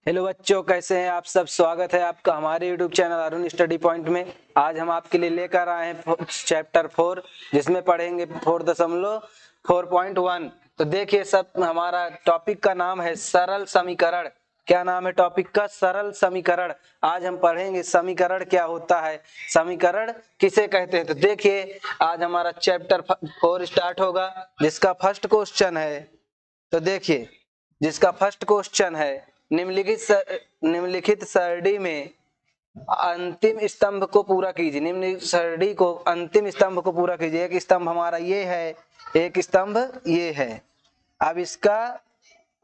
Hello बच्चों, कैसे हैं आप सब। स्वागत है आपका हमारे YouTube channel Arun study point में। आज हम आपके लिए लेकर आए हैं चैप्टर 4, जिसमें पढ़ेंगे 4.1। तो देखिए, सब हमारा टॉपिक का नाम है सरल समीकरण। क्या नाम है टॉपिक का? सरल समीकरण। आज हम पढ़ेंगे समीकरण क्या होता है, समीकरण किसे कहते हैं। तो देखिए, आज हमारा चैप्टर 4 स्टार्ट होगा, जिसका फर्स्ट क्वेश्चन है। तो देखिए, जिसका फर्स्ट क्वेश्चन है, निम्नलिखित सरणी में अंतिम स्तंभ को पूरा कीजिए। निम्नलिखित सरणी को अंतिम स्तंभ को पूरा कीजिए। एक स्तंभ हमारा ये है, एक स्तंभ ये है। अब इसका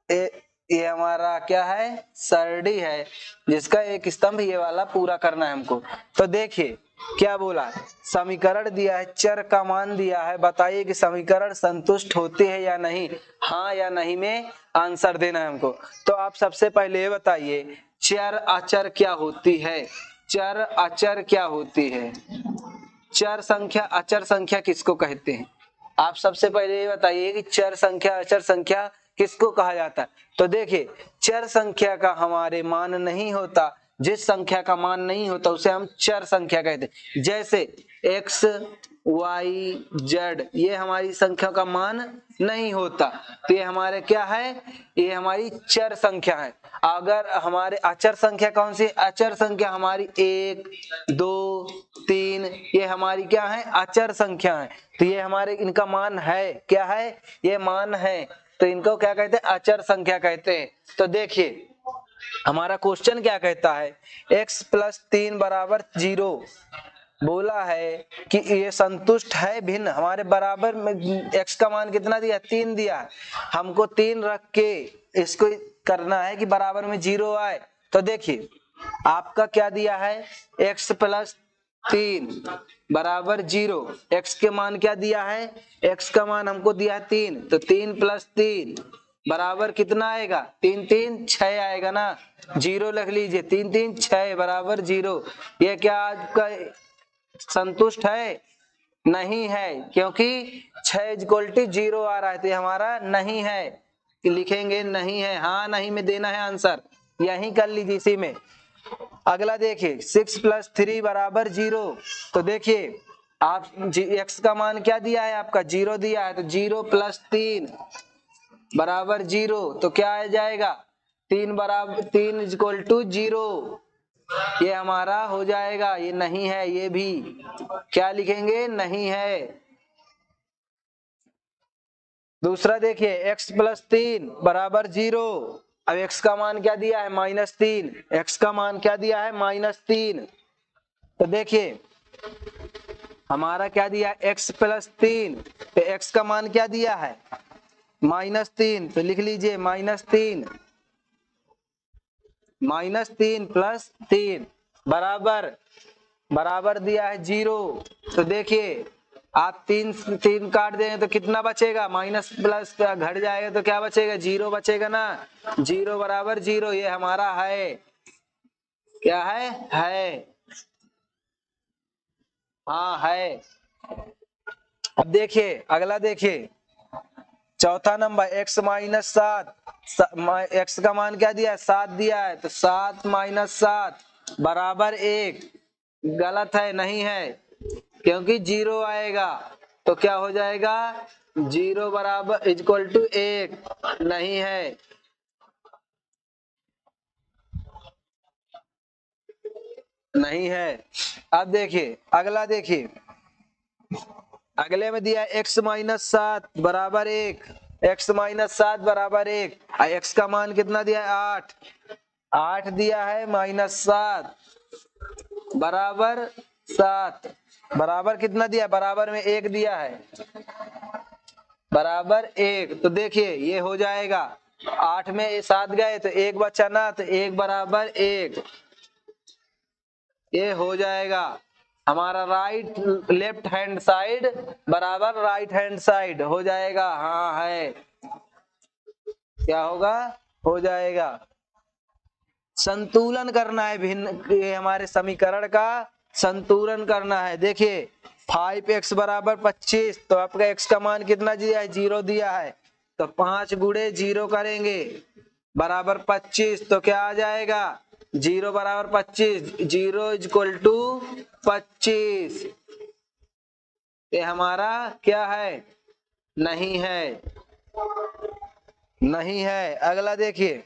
ये हमारा क्या है? सरणी है, जिसका एक स्तंभ ये वाला पूरा करना है हमको। तो देखिए क्या बोला, समीकरण दिया है, चर का मान दिया है, बताइए कि समीकरण संतुष्ट होते हैं या नहीं। हाँ या नहीं में आंसर देना है हमको। तो आप सबसे पहले ये बताइए, चर अचर क्या होती है? चर अचर क्या होती है? चर संख्या अचर संख्या किसको कहते हैं? आप सबसे पहले ये बताइए कि चर संख्या अचर संख्या किसको कहा जाता है। तो देखिए, चर संख्या का हमारे मान नहीं होता, जिस संख्या का मान नहीं होता उसे हम चर संख्या कहते हैं। जैसे x, y, z, ये हमारी संख्या का मान नहीं होता, तो ये हमारे क्या है? ये हमारी चर संख्या है। अगर हमारे अचर संख्या कौन सी? अचर संख्या हमारी 1, 2, 3, ये हमारी क्या है? अचर संख्या है। तो ये हमारे इनका मान है, क्या है? ये मान है, तो इनको क्या कहते हैं? अचर संख्या कहते हैं। तो देखिए, हमारा क्वेश्चन क्या कहता है, x + 3 = 0 बोला है कि ये संतुष्ट है भिन्न। हमारे बराबर में x का मान कितना दिया? 3 दिया है। हमको 3 रख के इसको करना है कि बराबर में 0 आए। तो देखिए, आपका क्या दिया है? x + 3 = 0। x के मान क्या दिया है? x का मान हमको दिया है 3, तो 3 + 3 बराबर कितना आएगा? 3 3 6 आएगा ना। 0 लिख लीजिए, 3 3 6 = 0। ये क्या आपका संतुष्ट है? नहीं है, क्योंकि 6 = 0 आ रहा है, तो ये हमारा नहीं है। लिखेंगे नहीं है, हाँ नहीं में देना है आंसर, यही कर लीजिए इसी में। अगला देखिए, 6 + 3 = 0। तो देखिए, आप x का मान क्या दिया है? आपका 0 दिया है, तो 0 + 3 = 0। तो क्या आ जाएगा? 3 = 0। ये हमारा हो जाएगा। ये नहीं है, ये भी क्या लिखेंगे? नहीं है। दूसरा देखिए, x + 3 = 0। अब x का मान क्या दिया है? -3। x का मान क्या दिया है? -3। तो देखिए, हमारा क्या दिया है? x + 3, तो x का मान क्या दिया है? -3। तो लिख लीजिए -3 + 3 बराबर दिया है 0। तो देखिए, आप 3 3 काट देंगे तो कितना बचेगा? माइनस प्लस का घट जाएगा तो क्या बचेगा? 0 बचेगा ना। 0 = 0, ये हमारा है। क्या है? हाँ है। अब देखिए, अगला देखिए, चौथा नंबर, x - 7। x का मान क्या दिया है? 7 दिया है, तो 7 - 7 = 1। गलत है, नहीं है, क्योंकि 0 आएगा। तो क्या हो जाएगा? 0 = 1, नहीं है। नहीं है। अब देखिए, अगला देखिए, अगले में दिया है x - 7 = 1। x - 7 = 1। x का मान कितना दिया है? 8। 8 दिया है, -7 = 7। बराबर कितना दिया? बराबर में 1 दिया है, =1। तो देखिए, ये हो जाएगा। 8 में 7 गए तो 1 बचा ना, तो 1 = 1। ये हो जाएगा हमारा लेफ्ट हैंड साइड बराबर राइट हैंड साइड हो जाएगा। हाँ है, क्या होगा? हो जाएगा। संतुलन करना है भिन्न, ये हमारे समीकरण का संतुलन करना है। देखिए, 5x = 25, तो आपका x का मान कितना दिया है? 0 दिया है, तो 5 × 0 करेंगे, बराबर 25, तो क्या आ जाएगा 0 बराबर 25, 0 इक्वल टू 25। ये हमारा क्या है, नहीं है, नहीं है। अगला देखिए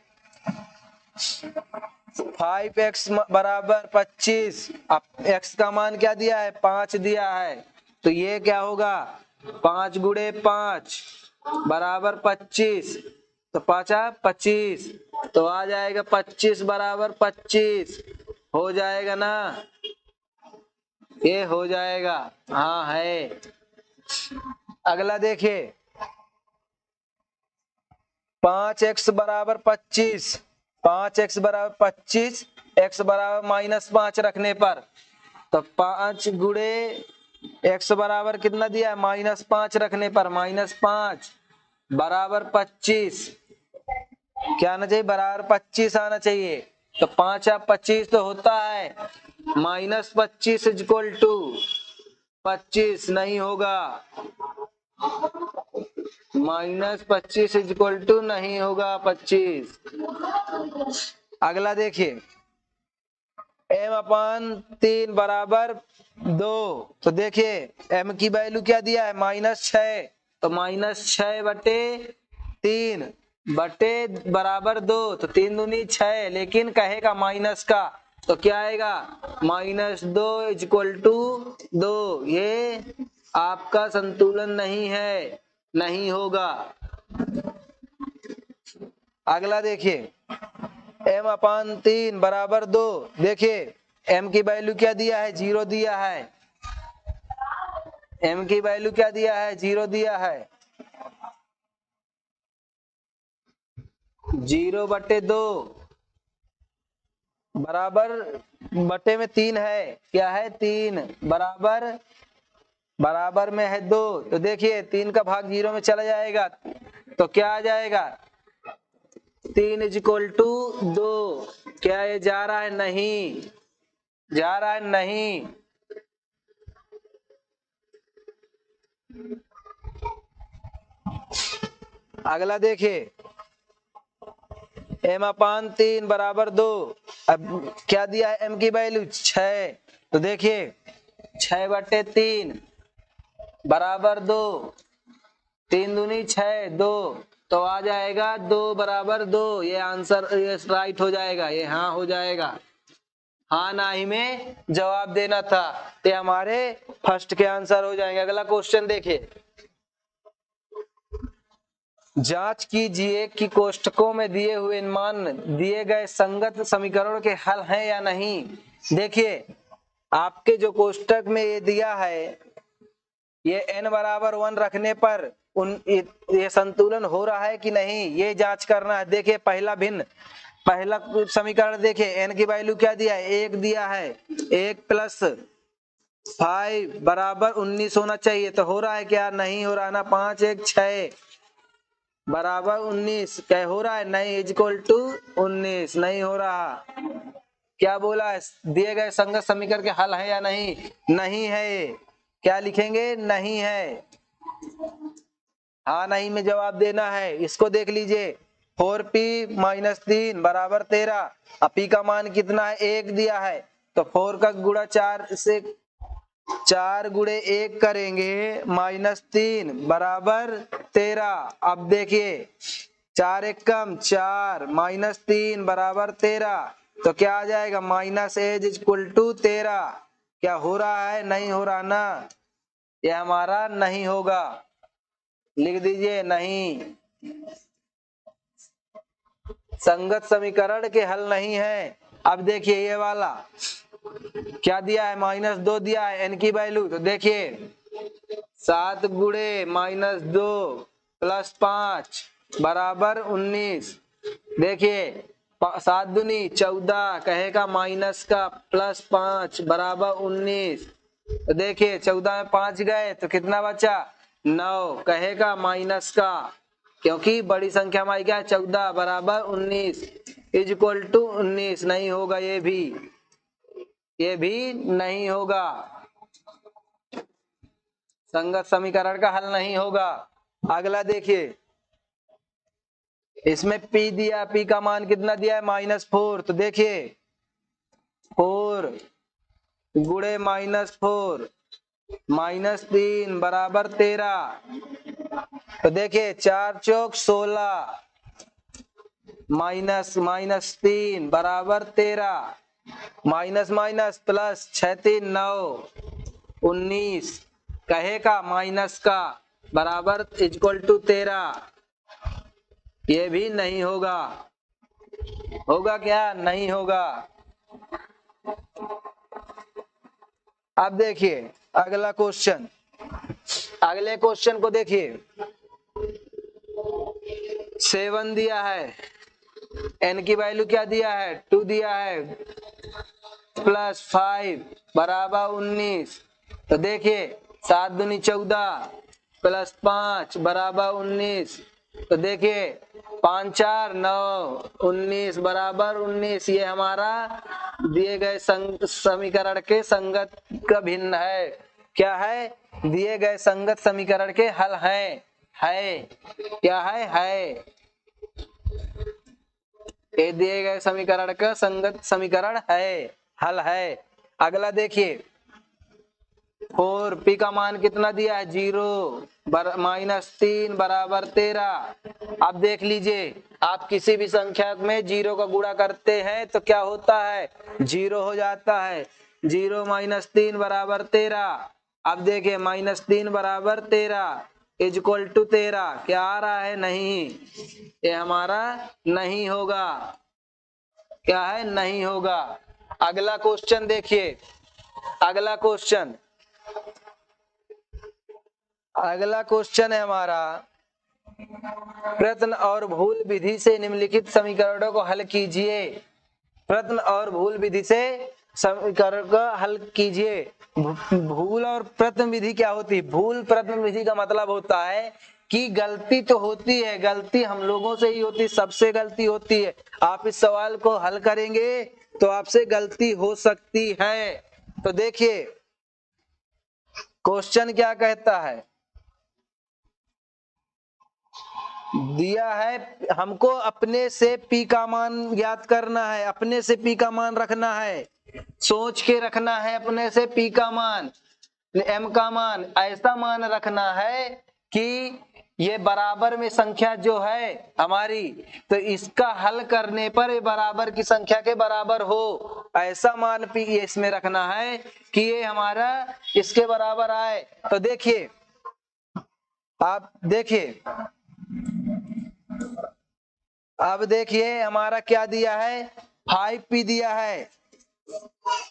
5x बराबर 25, अब x का मान क्या दिया है 5 दिया है, तो ये क्या होगा 5 गुणे 5 बराबर 25, तो 5 25, तो आ जाएगा 25 बराबर 25, हो जाएगा ना, ये हो जाएगा, हाँ है। अगला देखिए 5x बराबर 25, 5x बराबर 25, x बराबर -5 रखने पर, तो 5 गुणे x बराबर कितना दिया है -5 रखने पर, -5 बराबर 25, क्या आना चाहिए बराबर 25 आना चाहिए, तो 5 या 25 तो होता है, -25 इक्वल टू 25 नहीं होगा, -25 इक्वल टू नहीं होगा 25। अगला देखिए m/3 बराबर 2, तो देखिए m की वैल्यू क्या दिया है -6, तो -6 बटे 3 बटे बराबर 2, तो 3 दूनी 6, लेकिन कहेगा माइनस का, तो क्या आएगा -2 इक्वल टू 2, ये आपका संतुलन नहीं है, नहीं होगा। अगला देखिए m/3 बराबर 2, देखिए m की वैल्यू क्या दिया है 0 दिया है, m की वैल्यू क्या दिया है 0 दिया है, 0 बटे 2 बराबर बटे में 3 है, क्या है 3 बराबर बराबर में है 2, तो देखिए 3 का भाग 0 में चला जाएगा, तो क्या आ जाएगा 3 इक्वल टू 2, क्या ये जा रहा है, नहीं जा रहा है, नहीं। अगला देखिए m/3 बराबर 2, अब क्या दिया है m की वैल्यू 6, तो देखिए 6 बटे 3 बराबर 2, 3 दूनी 6 2, तो आ जाएगा 2 बराबर 2, ये आंसर ये राइट हो जाएगा, ये हाँ हो जाएगा, हाँ ना ही में जवाब देना था, ये हमारे फर्स्ट के आंसर हो जाएंगे। अगला क्वेश्चन देखिए, जांच कीजिए कि कोष्ठकों में दिए हुए मान दिए गए संगत समीकरण के हल हैं या नहीं। देखिए आपके जो कोष्ठक में ये दिया है, ये n बराबर 1 रखने पर ये संतुलन हो रहा है कि नहीं, ये जांच करना है। देखिए पहला समीकरण देखिए n की वैल्यू क्या दिया है 1 दिया है, 1 प्लस 5 बराबर 19 होना चाहिए, तो हो रहा है क्या, नहीं हो रहा ना, 5 1 6 बराबर 19 क्या हो रहा है, नहीं इक्वल टू 19 नहीं हो रहा। क्या बोला है दिए गए संगत समीकरण के हल है या नहीं, नहीं है, क्या लिखेंगे नहीं है, हाँ नहीं में जवाब देना है। इसको देख लीजिए 4p - 3 बराबर 13, अब p का मान कितना है 1 दिया है, तो 4 का गुणा 4 से 4 गुणे 1 करेंगे -3 बराबर 13, अब देखिए 4 1 कम 4 -3 बराबर 13, तो क्या आ जाएगा -8 इक्वल टू 13, क्या हो रहा है, नहीं हो रहा ना, ये हमारा नहीं होगा, लिख दीजिए नहीं, संगत समीकरण के हल नहीं है। अब देखिए ये वाला क्या दिया है -2 दिया है n की वैल्यू, तो देखिए 7 गुणे -2 प्लस 5 बराबर 19, देखिए 7 दूनी 14 कहेगा माइनस का प्लस 5 बराबर 19, तो देखिए 14 में 5 गए तो कितना बचा 9, कहेगा माइनस का, क्योंकि बड़ी संख्या में क्या 14 बराबर 19 इक्वल टू 19, नहीं होगा, ये भी नहीं होगा, संगत समीकरण का हल नहीं होगा। अगला देखिए इसमें P दिया, P का मान कितना दिया है -4। तो देखिए 4 गुणे -4 -3 बराबर 13। तो देखिए 4 चौक 16 -3 बराबर 13 माइनस माइनस प्लस 6 3 9 19 कहे का माइनस का बराबर इक्वल टू 13। ये भी नहीं होगा। होगा क्या? नहीं होगा। अब देखिए अगला क्वेश्चन, अगले क्वेश्चन को देखिए। 7 दिया है, n की वैल्यू क्या दिया है 2 दिया है, प्लस 5 बराबर 19। तो देखिए 7 दूनी 14 प्लस 5 बराबर 19। तो देखिए 5 4 9 19 बराबर 19। ये हमारा दिए गए समीकरण के संगत का भिन्न है। क्या है? दिए गए संगत समीकरण के हल है क्या है ये दिए गए समीकरण का संगत समीकरण है, हल है। अगला देखिए 4 P का मान कितना दिया है 0 -3 बराबर 13। अब देख लीजिए आप किसी भी संख्या में 0 का गुणा करते हैं तो क्या होता है 0 हो जाता है। 0 -3 बराबर 13। अब देखिए -3 बराबर 13 इक्वल टू 13 क्या आ रहा है? नहीं, ये हमारा नहीं होगा। क्या है? नहीं होगा। अगला क्वेश्चन देखिए, अगला क्वेश्चन है हमारा, प्रश्न और भूल विधि से निम्नलिखित समीकरणों को हल कीजिए। प्रश्न और भूल विधि से समीकरण को हल कीजिए। भूल और प्रश्न विधि क्या होती है? भूल प्रश्न विधि का मतलब होता है कि गलती तो होती है, गलती हम लोगों से ही होती है, सबसे गलती होती है। आप इस सवाल को हल करेंगे तो आपसे गलती हो सकती है। तो देखिए क्वेश्चन क्या कहता है, दिया है हमको अपने से P का मान ज्ञात करना है, अपने से P का मान रखना है, सोच के रखना है अपने से P का मान, M का मान ऐसा मान रखना है कि ये बराबर में संख्या जो है हमारी, तो इसका हल करने पर ये बराबर की संख्या के बराबर हो, ऐसा मान P इसमें रखना है कि ये हमारा इसके बराबर आए। तो देखिए आप देखिए, अब देखिए हमारा क्या दिया है 5P दिया है,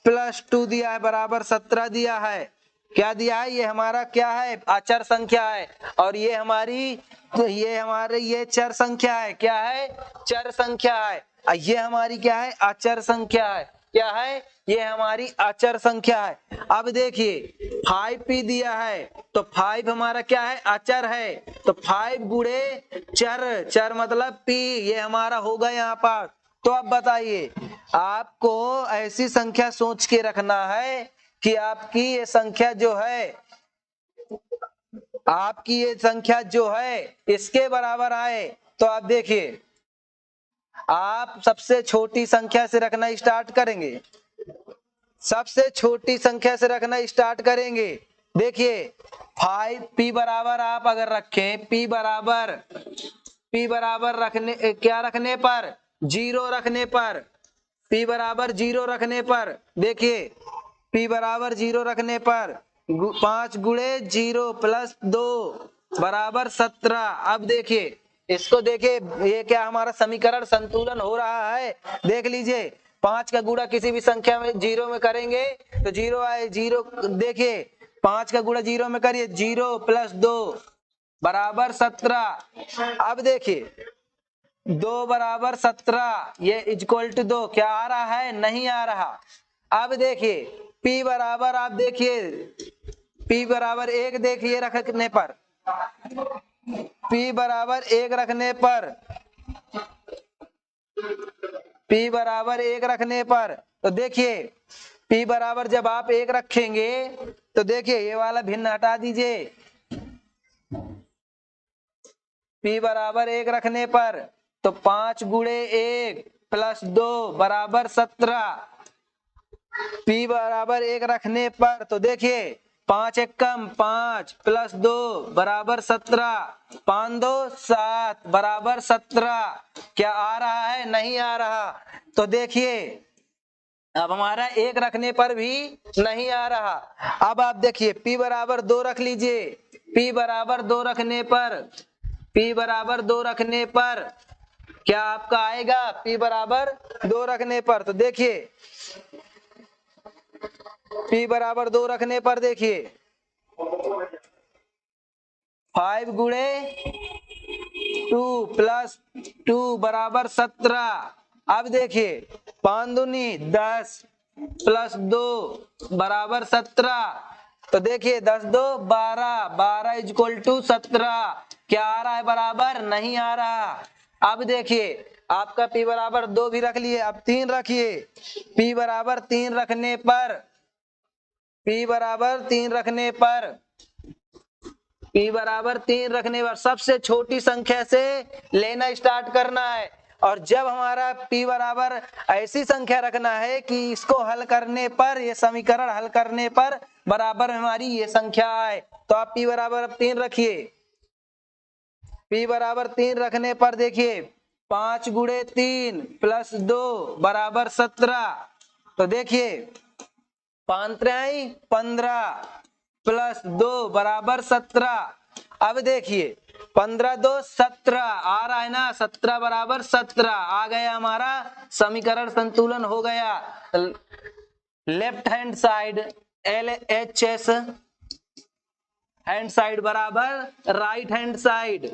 प्लस 2 दिया है बराबर 17 दिया है। क्या दिया है? ये हमारा क्या है? अचर संख्या है। और ये हमारी ये चर संख्या है। क्या है? चर संख्या है। ये हमारी क्या है? अचर संख्या है। क्या है? ये हमारी अचर संख्या है। अब देखिए 5P दिया है तो 5 हमारा क्या है? अचर है। तो 5 गुणे चर, चर मतलब P, ये हमारा होगा यहाँ पर। तो अब बताइए, आपको ऐसी संख्या सोच के रखना है कि आपकी ये संख्या जो है, आपकी ये संख्या जो है इसके बराबर आए। तो आप देखिए आप सबसे छोटी संख्या से रखना स्टार्ट करेंगे, सबसे छोटी संख्या से रखना स्टार्ट करेंगे। देखिए 5P बराबर आप अगर रखें, P बराबर रखने क्या रखने पर 0 रखने पर, P बराबर 0 रखने पर, देखिए P बराबर 0 रखने पर 5 गुणे 0 प्लस 2 बराबर 17। अब देखिए इसको देखिए, ये क्या हमारा समीकरण संतुलन हो रहा है। देख लीजिए 5 का गुणा किसी भी संख्या में 0 में करेंगे तो 0 आए, 0 देखिए 5 का गुणा 0 में करिए 0 प्लस 2 बराबर 17। अब देखिए 2 बराबर 17, ये इक्वल टू 2 क्या आ रहा है? नहीं आ रहा। अब देखिए P बराबर, आप देखिए P बराबर 1 देखिए रखने पर, P बराबर 1 रखने पर, P बराबर 1 रखने पर, तो देखिए P बराबर जब आप 1 रखेंगे तो देखिए ये वाला भिन्न हटा दीजिए। P बराबर 1 रखने पर तो 5 गुणे 1 प्लस 2 बराबर 17। p बराबर 1 रखने पर तो देखिए 5 एक कम 5 प्लस 2 बराबर 17, 5 2 7 बराबर 17। क्या आ रहा है? नहीं आ रहा। तो देखिए अब हमारा 1 रखने पर भी नहीं आ रहा। अब आप देखिए p बराबर 2 रख लीजिए। p बराबर 2 रखने पर क्या आपका आएगा? p बराबर 2 रखने पर तो देखिए p बराबर 2 रखने पर देखिए 5 गुणे 2 प्लस 2 बराबर 17। अब देखिए 5 दूनी 10 प्लस 2 बराबर 17। तो देखिए 10 2 12, 12 इक्वल टू 17। क्या आ रहा है? बराबर नहीं आ रहा। अब देखिए आपका p बराबर 2 भी रख लिए, अब 3 रखिए। p बराबर 3 रखने पर सबसे छोटी संख्या से लेना स्टार्ट करना है। और जब हमारा p बराबर ऐसी संख्या रखना है कि इसको हल करने पर, ये समीकरण हल करने पर बराबर हमारी ये संख्या आए, तो आप p बराबर अब 3 रखिए। p बराबर 3 रखने पर देखिए 5 गुणे 3 प्लस 2 बराबर 17। तो देखिए 5 3 15 प्लस 2 बराबर 17। अब देखिए 15 2 17 आ रहा है ना, 17 बराबर 17 आ गया, हमारा समीकरण संतुलन हो गया। Left hand side LHS hand side बराबर राइट हैंड साइड,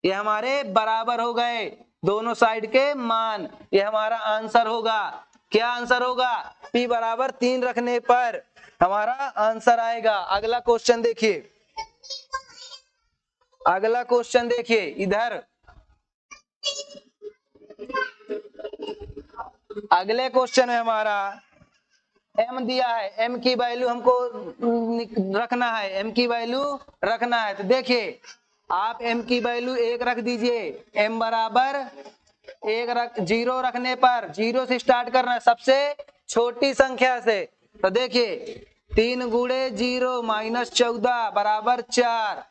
ये हमारे बराबर हो गए दोनों साइड के मान। ये हमारा आंसर होगा। क्या आंसर होगा? p बराबर 3 रखने पर हमारा आंसर आएगा। अगला क्वेश्चन देखिए, इधर अगले क्वेश्चन में हमारा m दिया है, m की वैल्यू हमको रखना है, m की वैल्यू रखना है। तो देखिए आप m की वैल्यू 1 रख दीजिए। m बराबर 0 रखने पर 0 से स्टार्ट करना है, सबसे छोटी संख्या से। तो देखिए 3 गुणे 0 माइनस 14 बराबर 4।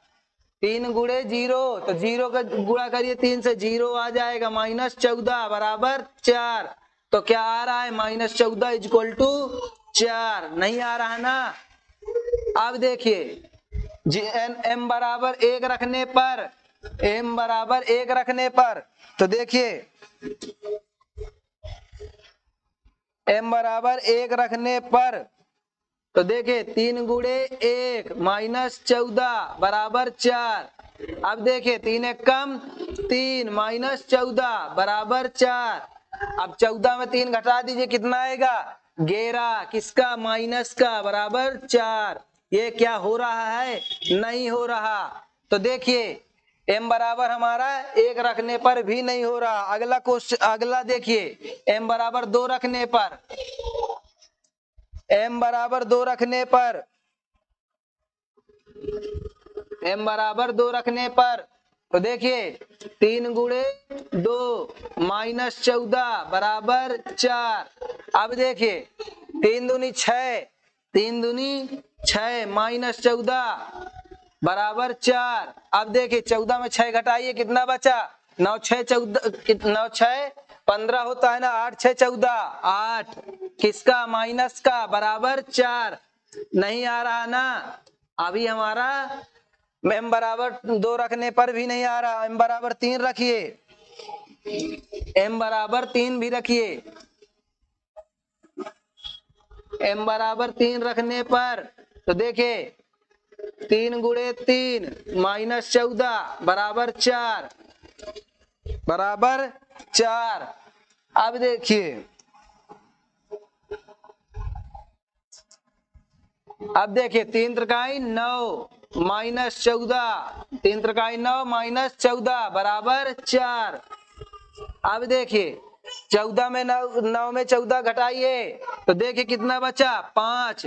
3 गुणे 0 तो 0 का गुणा करिए 3 से, 0 आ जाएगा, माइनस 14 बराबर 4। तो क्या आ रहा है? Minus 14 equal to 4। नहीं आ रहा ना। अब देखिए m बराबर 1 रखने पर तो देखिए m बराबर 1 रखने पर तो देखिए 3 गुणे 1 माइनस 14 बराबर 4। अब देखिए 3 एक कम 3 माइनस 14 बराबर 4। अब 14 में 3 घटा दीजिए, कितना आएगा? 11। किसका? माइनस का, बराबर 4। ये क्या हो रहा है? नहीं हो रहा। तो देखिए m बराबर हमारा 1 रखने पर भी नहीं हो रहा। अगला क्वेश्चन, अगला देखिए m बराबर 2 रखने पर, m बराबर 2 रखने पर तो देखिए 3 गुणे 2 माइनस 14 बराबर 4। अब देखिए 3 दूनी 6 माइनस 14 बराबर 4। अब देखिए 14 में 6 घटाइए, कितना बचा? 9 6 15 होता है ना, 8 6 14 8। किसका? माइनस का, बराबर 4। नहीं आ रहा ना। अभी हमारा m बराबर 2 रखने पर भी नहीं आ रहा। m बराबर 3 रखिए, m बराबर 3 भी रखिए। m बराबर 3 रखने पर तो देखिए 3 गुणे 3 माइनस 14 बराबर 4 बराबर 4। अब देखिए अब देखिए 3 त्रिकाई 9 माइनस 14, 3 त्रिकाई 9 माइनस 14 बराबर 4। अब देखिए 14 में 9 में 14 घटाइए तो देखिए कितना बचा? 5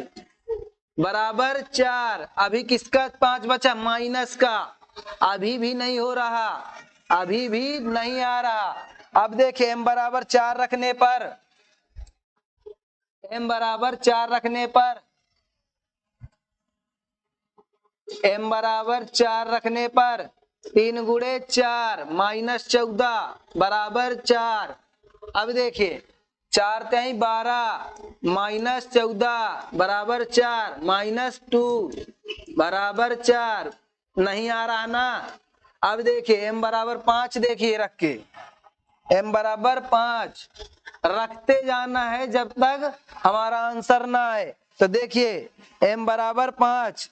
बराबर 4। अभी किसका 5 बचा? माइनस का। अभी भी नहीं हो रहा। अभी भी नहीं आ रहा। अब देखिए m बराबर 4 रखने पर, m बराबर 4 रखने पर, m बराबर 4 रखने पर 3 गुणे 4 माइनस 14 बराबर 4। अब देखिए 4 तेई 12 माइनस 14 बराबर 4 माइनस 2 बराबर 4। नहीं आ रहा ना। अब देखिए m बराबर 5 देखिए रख के, m बराबर 5 रखते जाना है जब तक हमारा आंसर ना आए। तो देखिए m बराबर 5,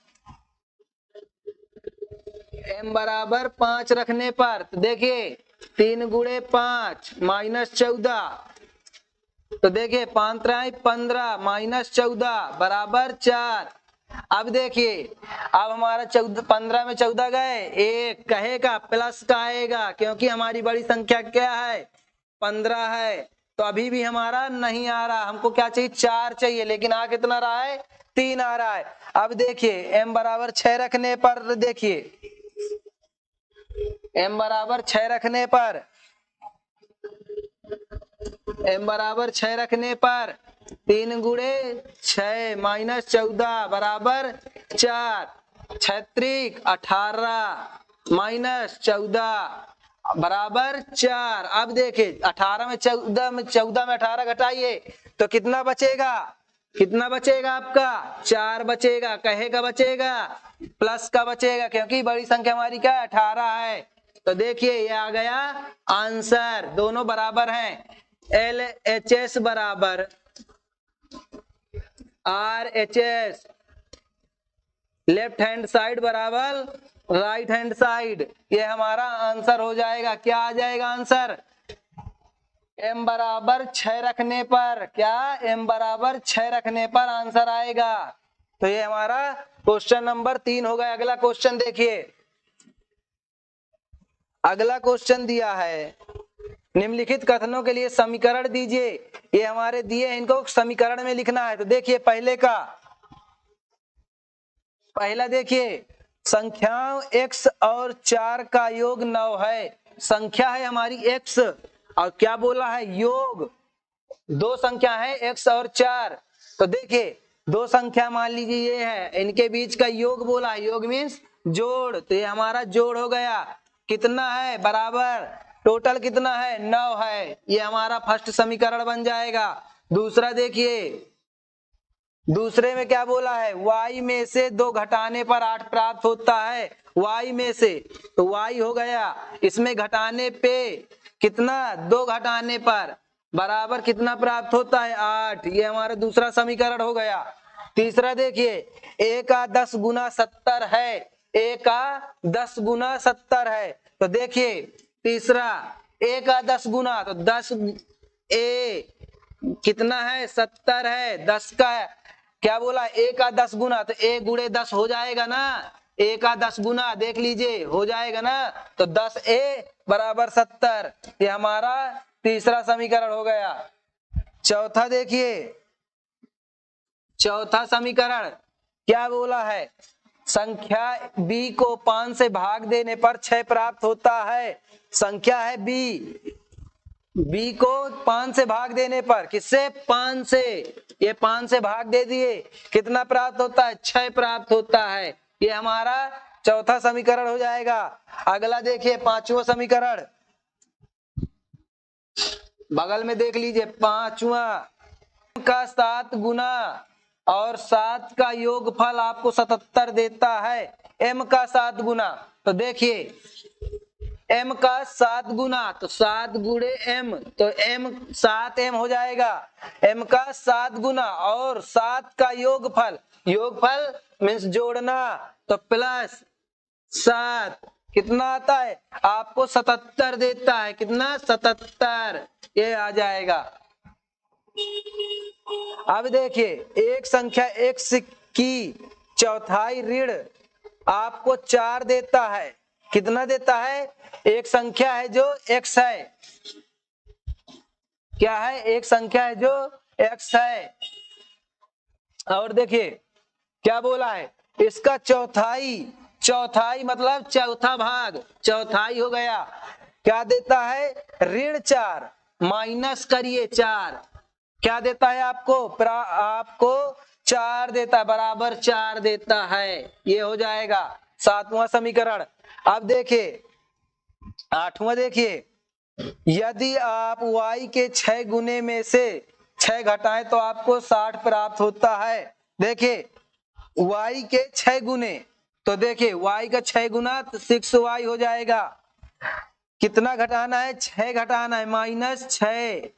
m बराबर 5 रखने पर तो देखिए 3 गुणे 5 माइनस 14, तो देखिए 5 3 15 माइनस 14 बराबर 4। अब देखिए अब हमारा 14 15 में 14 गए, एक कहेगा प्लस का आएगा क्योंकि हमारी बड़ी संख्या क्या है 15 है। तो अभी भी हमारा नहीं आ रहा, हमको क्या चाहिए 4 चाहिए, लेकिन आ कितना रहा है 3 आ रहा है। अब देखिए m बराबर 6 रखने पर, देखिए m बराबर 6 रखने पर, m बराबर 6 रखने पर 3 गुणे 6 माइनस 14 बराबर 4, 6 18 माइनस 14 बराबर 4। अब देखिए 18 में 14 में 18 घटाइए तो कितना बचेगा, कितना बचेगा आपका 4 बचेगा। कहेगा बचेगा प्लस का बचेगा क्योंकि बड़ी संख्या हमारी क्या 18 है। तो देखिए ये आ गया आंसर, दोनों बराबर हैं। LHS बराबर RHS, लेफ्ट हैंड साइड बराबर राइट हैंड साइड, ये हमारा आंसर हो जाएगा। क्या आ जाएगा आंसर, m बराबर 6 रखने पर, क्या m बराबर 6 रखने पर आंसर आएगा। तो ये हमारा क्वेश्चन नंबर 3 हो गया। अगला क्वेश्चन देखिए, अगला क्वेश्चन दिया है निम्नलिखित कथनों के लिए समीकरण दीजिए। ये हमारे दिए हैं, इनको समीकरण में लिखना है। तो देखिए पहला देखिए संख्याओं x और 4 का योग 9 है। संख्या है हमारी x और क्या बोला है योग, दो संख्या है x और 4। तो देखिए दो संख्या मान लीजिए ये है, इनके बीच का योग बोला है, योग मीन्स जोड़। तो ये हमारा जोड़ हो गया, कितना है बराबर, टोटल कितना है 9 है। ये हमारा फर्स्ट समीकरण बन जाएगा। दूसरा देखिए, दूसरे में क्या बोला है y में से 2 घटाने पर 8 प्राप्त होता है, y में से, तो y हो गया, इसमें घटाने पे कितना 2 घटाने पर बराबर कितना प्राप्त होता है 8। ये हमारा दूसरा समीकरण हो गया। तीसरा देखिए a का 10 गुना 70 है, a का 10 गुना 70 है। तो देखिए तीसरा a का 10 गुना, तो 10 a कितना है 70 है, 10 का क्या बोला a का 10 गुना, तो a गुणे 10 हो जाएगा ना, a का 10 गुना देख लीजिए हो जाएगा ना, तो 10a बराबर 70। ये हमारा तीसरा समीकरण हो गया। चौथा देखिए, चौथा समीकरण क्या बोला है, संख्या b को 5 से भाग देने पर 6 प्राप्त होता है। संख्या है b को 5 से भाग देने पर, किससे 5 से, ये 5 से भाग दे दिए, कितना प्राप्त होता है 6 प्राप्त होता है। ये हमारा चौथा समीकरण हो जाएगा। अगला देखिए पांचवा समीकरण, बगल में देख लीजिए पांचवा, का 7 गुना और 7 का योगफल आपको 77 देता है। m का 7 गुना, तो देखिए m का 7 गुना, तो 7 गुणे m, तो m 7m हो जाएगा। m का 7 गुना और 7 का योगफल, योगफल मीन्स जोड़ना, तो प्लस 7 कितना आता है आपको 77 देता है, कितना 77, ये आ जाएगा। अब देखिए एक संख्या x की चौथाई ऋण आपको 4 देता है, कितना देता है, एक संख्या है जो x है, क्या है एक संख्या है जो x है, और देखिए क्या बोला है इसका चौथाई, चौथाई मतलब चौथा भाग, चौथाई हो गया, क्या देता है, ऋण 4 माइनस करिए 4, क्या देता है आपको, आपको 4 देता है, बराबर 4 देता है। ये हो जाएगा 7वां समीकरण। अब देखिए 8वां, देखिए यदि आप y के 6 गुने में से 6 घटाएं तो आपको 60 प्राप्त होता है। देखिए y के 6 गुने, तो देखिए y का 6 गुना 6y हो जाएगा। कितना घटाना है, 6 घटाना है, माइनस 6,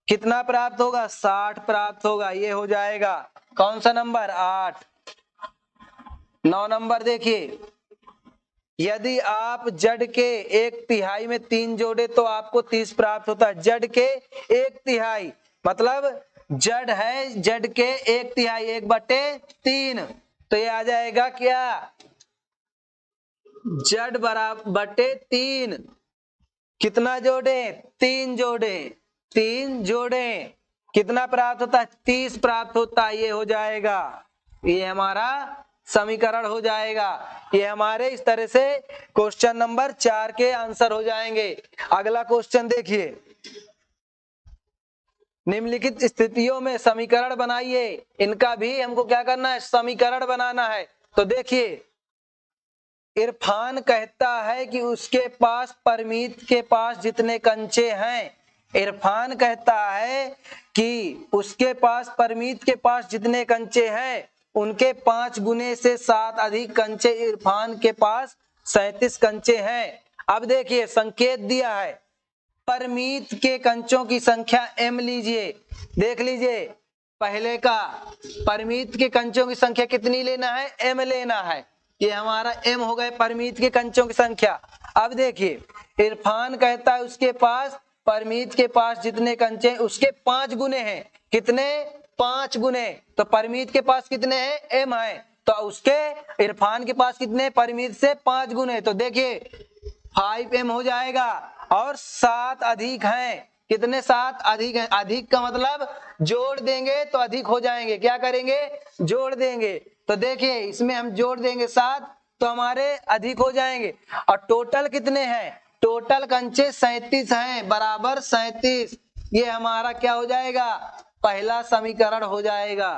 कितना प्राप्त होगा, 60 प्राप्त होगा। ये हो जाएगा कौन सा नंबर, 8। 9 नंबर देखिए, यदि आप जड़ के 1/3 में 3 जोड़े तो आपको 30 प्राप्त होता है। जड़ के 1/3 मतलब जड़ है, जड़ के 1/3 1/3, तो ये आ जाएगा क्या, जड़ बराबर बटे 3। कितना जोड़े, 3 जोड़े, 3 जोड़े, कितना प्राप्त होता है, 30 प्राप्त होता है। ये हो जाएगा, ये हमारा समीकरण हो जाएगा। ये हमारे इस तरह से क्वेश्चन नंबर 4 के आंसर हो जाएंगे। अगला क्वेश्चन देखिए, निम्नलिखित स्थितियों में समीकरण बनाइए। इनका भी हमको क्या करना है, समीकरण बनाना है। तो देखिए इरफान कहता है कि उसके पास परमीत के पास जितने कंचे हैं, इरफान कहता है कि उसके पास परमीत के पास जितने कंचे हैं उनके 5 गुने से 7 अधिक कंचे इरफान के पास 37 कंचे हैं। अब देखिए संकेत दिया है, परमीत के कंचों की संख्या m लीजिए। देख लीजिए पहले का, परमीत के कंचों की संख्या कितनी लेना है, m लेना है। ये हमारा m हो गए परमीत के कंचों की संख्या। अब देखिए इरफान कहता है उसके पास, परमीत के पास जितने कंचे उसके 5 गुने हैं। कितने, 5 गुने। तो परमीत के पास कितने हैं, m है, तो उसके इरफान के पास कितने, परमीत से 5 गुने, तो देखिए 5m हो जाएगा। और 7 अधिक हैं, कितने, 7 अधिक हैं। अधिक का मतलब जोड़ देंगे तो अधिक हो जाएंगे। क्या करेंगे, जोड़ देंगे। तो देखिए इसमें हम जोड़ देंगे 7 तो हमारे अधिक हो जाएंगे। और टोटल कितने हैं, टोटल कंचे 37 हैं, बराबर 37। ये हमारा क्या हो जाएगा, पहला समीकरण हो जाएगा।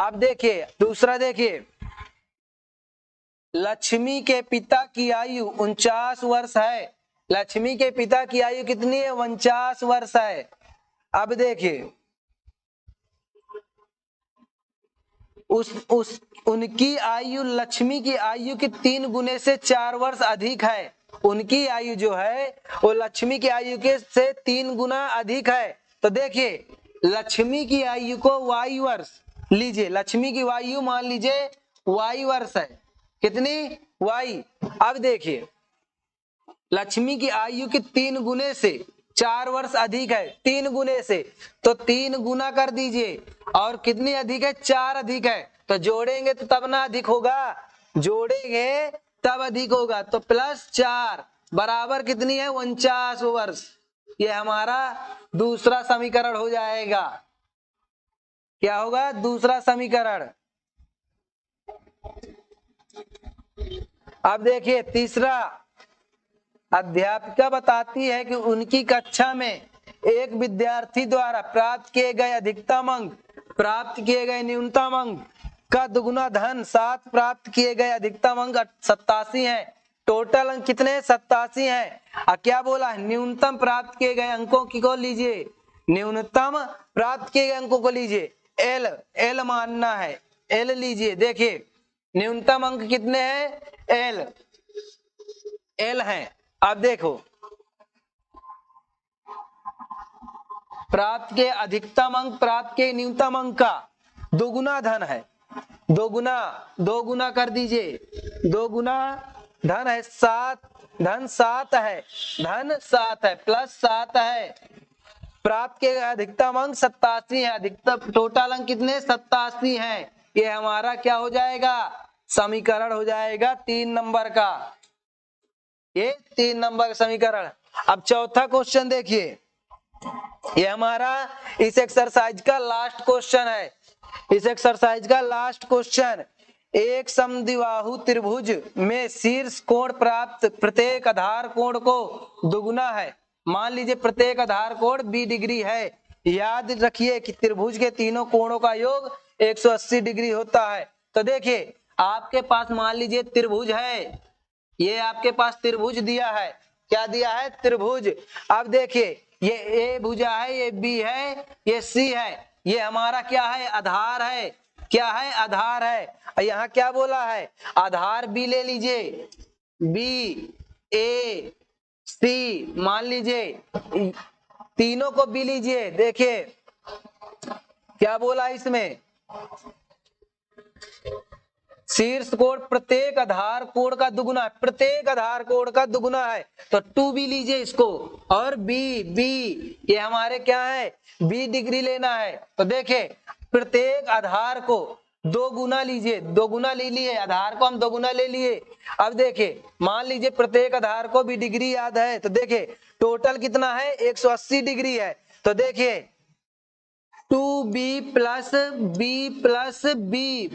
अब देखिए दूसरा, देखिए लक्ष्मी के पिता की आयु 49 वर्ष है। लक्ष्मी के पिता की आयु कितनी है, 49 वर्ष है। अब देखिए उनकी आयु लक्ष्मी की आयु के 3 गुने से 4 वर्ष अधिक है। उनकी आयु जो है वो लक्ष्मी की आयु के से 3 गुना अधिक है। तो देखिए लक्ष्मी की आयु को y वर्ष लीजिए, लक्ष्मी की आयु मान लीजिए y वर्ष है, कितनी, y। अब देखिए लक्ष्मी की आयु के 3 गुने से 4 वर्ष अधिक है, 3 गुने से, तो 3 गुना कर दीजिए। और कितनी अधिक है, 4 अधिक है, तो जोड़ेंगे तो तब ना अधिक होगा, जोड़ेंगे तब अधिक होगा। तो +4 बराबर कितनी है, 49 वर्ष। ये हमारा दूसरा समीकरण हो जाएगा। क्या होगा, दूसरा समीकरण। अब देखिए तीसरा, अध्यापिका बताती है कि उनकी कक्षा में एक विद्यार्थी द्वारा प्राप्त किए गए अधिकतम अंक, प्राप्त किए गए न्यूनतम अंक का दुगुना धन 7 प्राप्त किए गए अधिकतम अंक 87 है। टोटल अंक कितने, 87 है। क्या बोला, न्यूनतम प्राप्त किए गए अंकों की को लीजिए, न्यूनतम प्राप्त किए गए अंकों को लीजिए, एल मानना है, एल लीजिए। देखिए न्यूनतम अंक कितने हैं, एल हैं। अब देखो प्राप्त के अधिकतम अंक प्राप्त के न्यूनतम अंक का दोगुना धन है, दो गुना कर दीजिए, 2 गुना धन है 7, धन 7 है, धन 7 है, +7 है। प्राप्त के अधिकतम अंक 87 है, अधिकतम टोटल अंक कितने, 87 है। ये हमारा क्या हो जाएगा, समीकरण हो जाएगा 3 नंबर का। ये 3 नंबर का समीकरण। अब चौथा क्वेश्चन देखिए, ये हमारा इस एक्सरसाइज का लास्ट क्वेश्चन है, इस एक्सरसाइज का लास्ट क्वेश्चन। एक समद्विबाहु त्रिभुज में शीर्ष कोण प्राप्त प्रत्येक आधार कोण को दुगुना है। मान लीजिए प्रत्येक आधार कोण 20 डिग्री है। याद रखिए कि त्रिभुज के तीनों कोणों का योग 180 डिग्री होता है। तो देखिए आपके पास मान लीजिए त्रिभुज है, ये आपके पास त्रिभुज दिया है। क्या दिया है? त्रिभुज। अब देखिए ये ए भुजा है, ये बी है, ये सी है, ये हमारा क्या है? आधार है। क्या है? आधार है। यहाँ क्या बोला है? आधार बी ले लीजिए, बी ए सी मान लीजिए, तीनों को बी लीजिए। देखिए क्या बोला इसमें? शीर्ष कोण प्रत्येक आधार कोण का दुगुना, प्रत्येक आधार कोण का दुगुना है। तो 2b लीजिए इसको, और b ये हमारे क्या है? 20 डिग्री लेना है। तो देखे प्रत्येक आधार को 2 गुना लीजिए, 2 गुना ले लिए, आधार को हम 2 गुना ले लिए। अब देखे मान लीजिए प्रत्येक आधार को भी डिग्री याद है, तो देखे टोटल कितना है? 180 डिग्री है। तो देखिए 2b प्लस b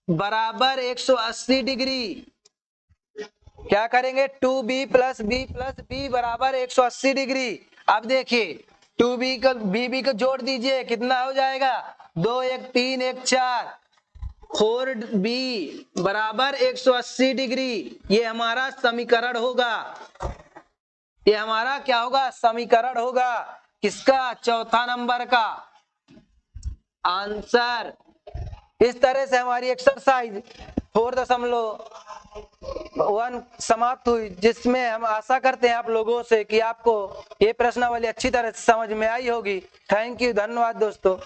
बराबर 180 डिग्री। क्या करेंगे? 2b प्लस b बराबर 180 डिग्री। अब देखिए 2b का b को जोड़ दीजिए, कितना हो जाएगा? 2 1 3 1 4, 4b बराबर 180 डिग्री। ये हमारा समीकरण होगा। ये हमारा क्या होगा? समीकरण होगा। किसका? चौथा नंबर का आंसर। इस तरह से हमारी एक्सरसाइज 4.1 समाप्त हुई, जिसमें हम आशा करते हैं आप लोगों से कि आपको ये प्रश्नावली अच्छी तरह से समझ में आई होगी। थैंक यू, धन्यवाद दोस्तों।